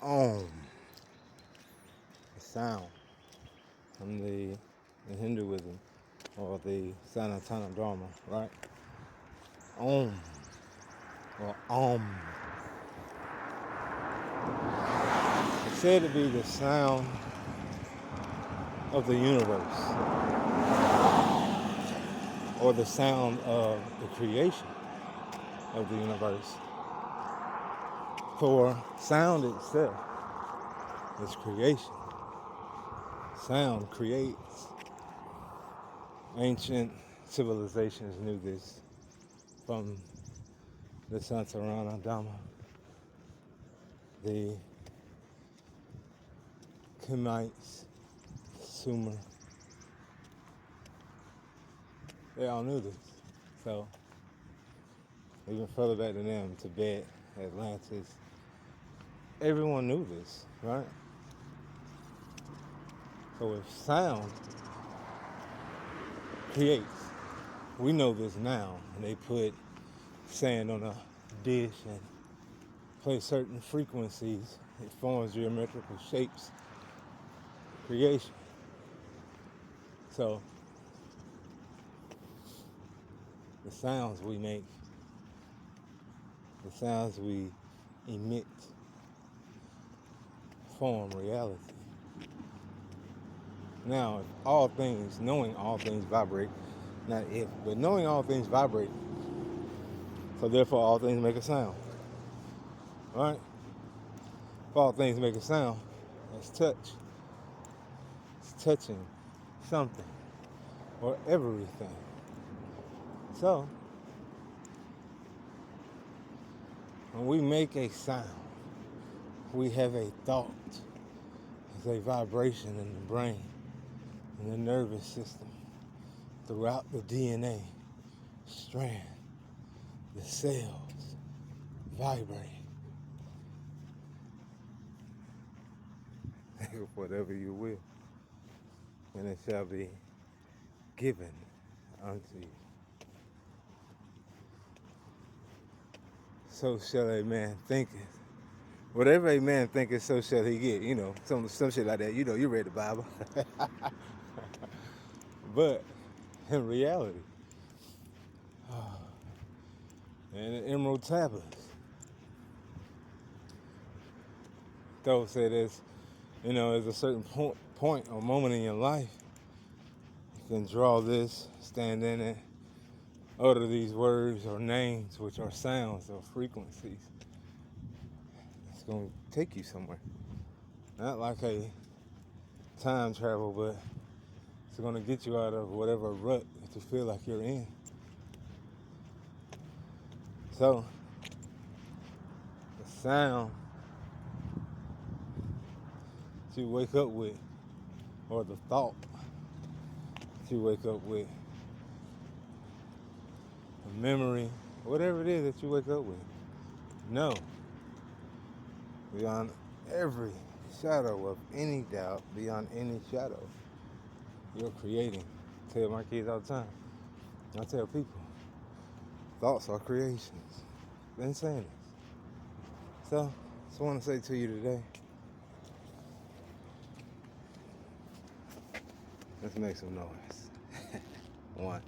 Om, the sound from the Hinduism or the Sanatana Dharma, right? Om or Om. It's said to be the sound of the universe or the sound of the creation of the universe. For sound itself is creation. Sound creates. Ancient civilizations knew this from the Santarana Dhamma, the Kemites, Sumer. They all knew this. So even further back than them, Tibet, Atlantis, everyone knew this, right? So if sound creates, we know this now, and they put sand on a dish and play certain frequencies, it forms geometrical shapes, creation. So the sounds we make, the sounds we emit, form reality. Now, if all things, knowing all things vibrate, not if, but knowing all things vibrate, so therefore all things make a sound, right? If all things make a sound, that's touch. It's touching something or everything. So, when we make a sound, we have a thought. There's a vibration in the brain, in the nervous system, throughout the DNA strand, the cells vibrate. Think of whatever you will, and it shall be given unto you. So shall a man thinketh. Whatever a man thinketh, so shall he get. You know, some shit like that. You know, you read the Bible. But in reality, and the emerald tablets, though say there's, there's a certain point or moment in your life, you can draw this, stand in it, utter these words or names, which are sounds or frequencies. It's going to take you somewhere. Not like a time travel, but it's going to get you out of whatever rut that you feel like you're in. So, the sound that you wake up with, or the thought that you wake up with, the memory, whatever it is that you wake up with, know beyond every shadow of any doubt, beyond any shadow, you're creating. I tell my kids all the time. I tell people, thoughts are creations. Been saying this. So, just want to say to you today, let's make some noise. One.